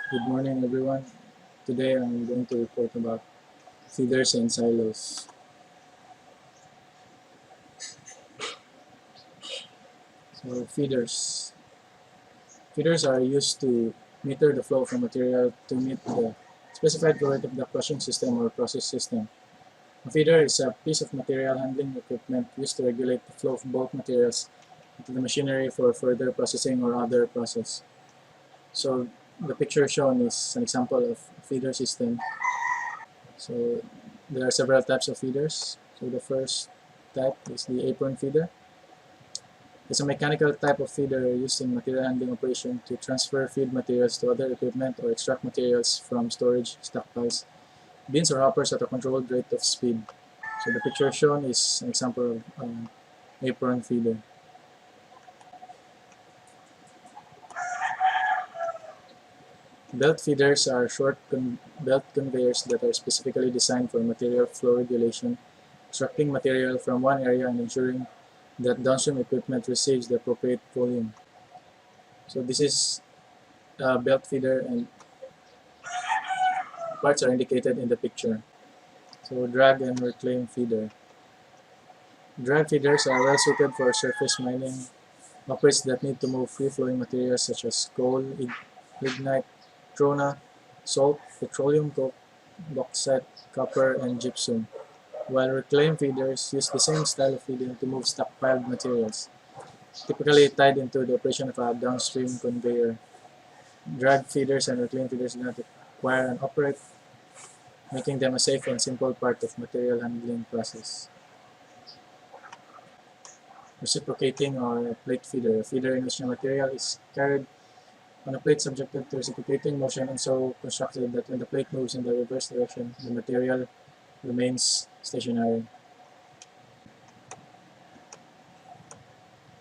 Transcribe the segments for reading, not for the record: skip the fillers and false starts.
Good morning, everyone. Today I'm going to report about feeders and silos. So, feeders are used to meter the flow of a material to meet the specified flow rate of the crushing system or process system. A feeder is a piece of material handling equipment used to regulate the flow of bulk materials into the machinery for further processing or other process. So, the picture shown is an example of a feeder system. So there are several types of feeders. So the first type is the apron feeder. It's a mechanical type of feeder used in material handling operation to transfer feed materials to other equipment or extract materials from storage stockpiles, bins or hoppers at a controlled rate of speed. So the picture shown is an example of an apron feeder. Belt feeders are short belt conveyors that are specifically designed for material flow regulation, extracting material from one area and ensuring that downstream equipment receives the appropriate volume. So this is a belt feeder and parts are indicated in the picture. So drag and reclaim feeder. Drag feeders are well suited for surface mining operates that need to move free-flowing materials such as coal, lignite, trona, salt, petroleum coke, bauxite, copper, and gypsum, while reclaim feeders use the same style of feeding to move stockpiled materials, typically tied into the operation of a downstream conveyor. Drag feeders and reclaim feeders do not require an operator, making them a safe and simple part of material handling process. Reciprocating or plate feeder. A feeder in which the material is carried on a plate subjected to reciprocating motion and so constructed that when the plate moves in the reverse direction, the material remains stationary.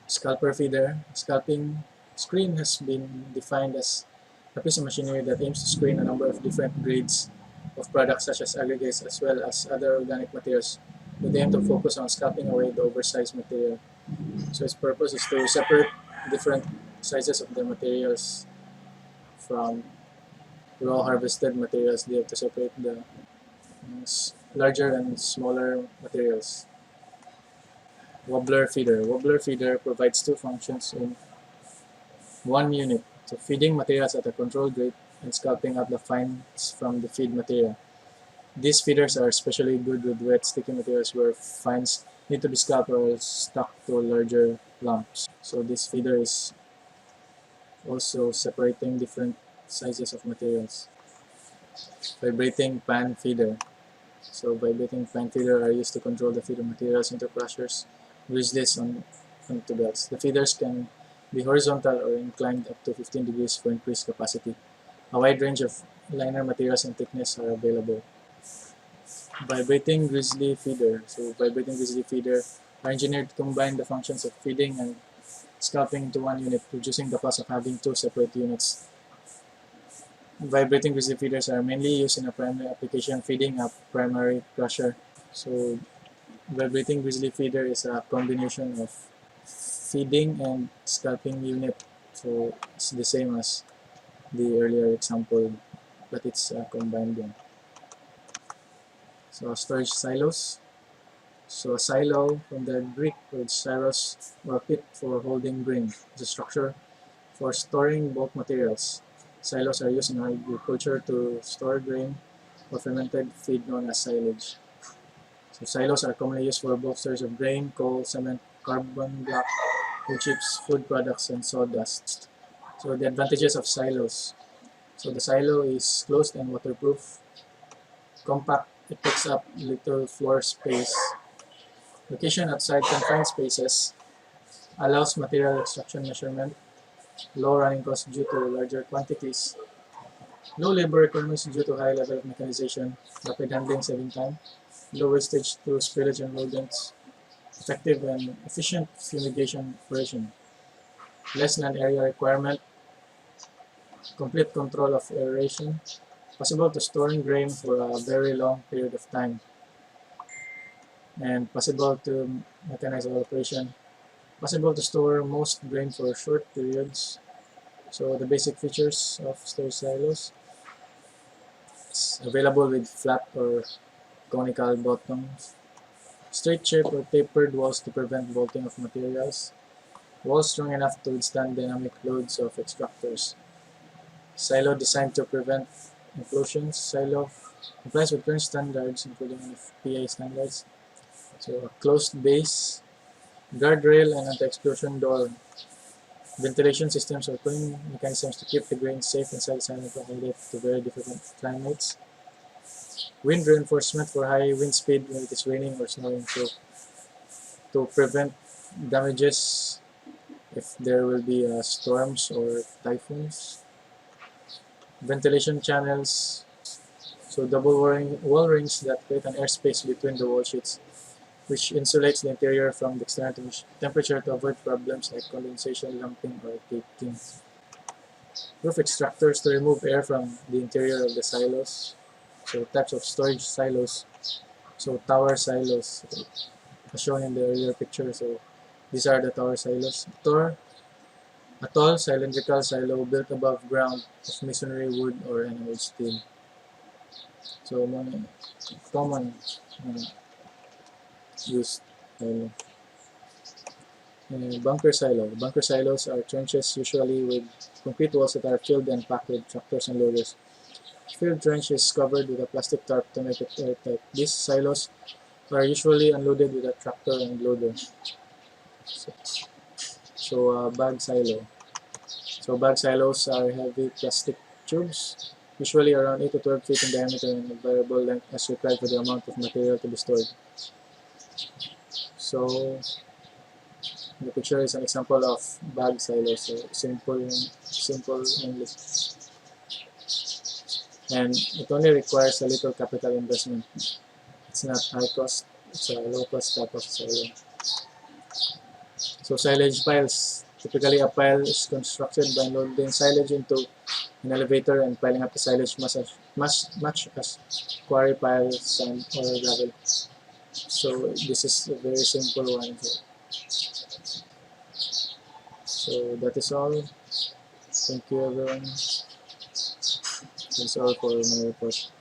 Scalper feeder. Scalping screen has been defined as a piece of machinery that aims to screen a number of different grades of products such as aggregates as well as other organic materials with the aim to focus on scalping away the oversized material. So its purpose is to separate different sizes of the materials from raw harvested materials. They have to separate the larger and smaller materials. Wobbler feeder. Wobbler feeder provides two functions in one unit. So feeding materials at a controlled rate and scalping out the fines from the feed material. These feeders are especially good with wet, sticky materials where fines need to be scalped or stuck to larger lumps. So this feeder is also separating different sizes of materials. Vibrating pan feeder. So vibrating pan feeder are used to control the feed of materials into crushers, grizzlies onto belts. The feeders can be horizontal or inclined up to 15 degrees for increased capacity. A wide range of liner materials and thickness are available. Vibrating grizzly feeder. So vibrating grizzly feeder are engineered to combine the functions of feeding and scalping into one unit, reducing the cost of having two separate units. Vibrating grizzly feeders are mainly used in a primary application, feeding a primary crusher. So vibrating grizzly feeder is a combination of feeding and scalping unit. So it's the same as the earlier example, but it's a combined one. So storage silos. So a silo from the Greek word silos or pit for holding grain is a structure for storing bulk materials. Silos are used in agriculture to store grain or fermented feed known as silage. So silos are commonly used for bulk storage of grain, coal, cement, carbon black, wood chips, food products, and sawdust. So the advantages of silos. So the silo is closed and waterproof, compact, it takes up little floor space. Location outside confined spaces allows material extraction measurement, low running costs due to larger quantities, low labor requirements due to high level of mechanization, rapid handling saving time, low wastage through spillage and rodents, effective and efficient fumigation operation, less land area requirement, complete control of aeration, possible to storing grain for a very long period of time, and possible to mechanize all operation, possible to store most grain for short periods, So the basic features of storage silos: it's available with flat or conical bottoms, straight shape or tapered walls to prevent vaulting of materials, walls strong enough to withstand dynamic loads of extractors. Silo designed to prevent implosions. Silo complies with current standards, including NFPA standards. So a closed base, guardrail, and anti-explosion door. Ventilation systems or cooling mechanisms to keep the grains safe inside the silo to accommodate to very different climates. Wind reinforcement for high wind speed when it is raining or snowing to prevent damages if there will be storms or typhoons. Ventilation channels, so double wall rings that create an airspace between the wall sheets, which insulates the interior from the external temperature to avoid problems like condensation, lumping, or caking. Roof extractors to remove air from the interior of the silos. So types of storage silos. So tower silos, as shown in the earlier picture. So these are the tower silos. A tall cylindrical silo built above ground of masonry, wood, or enamelled steel. So mga common used silo. Bunker silo. Bunker silos are trenches usually with concrete walls that are filled and packed with tractors and loaders. Filled trench is covered with a plastic tarp to make it airtight. These silos are usually unloaded with a tractor and loader. So bag silo. So bag silos are heavy plastic tubes, usually around 8 to 12 feet in diameter and of variable length as required for the amount of material to be stored. So the picture is an example of bag silos, so simple only. And it only requires a little capital investment. It's not high cost, it's a low cost type of silo. So silage piles. Typically a pile is constructed by loading silage into an elevator and piling up the silage much as quarry piles, sand, or gravel. So this is a very simple one. So that is all. Thank you everyone. That's all for my report.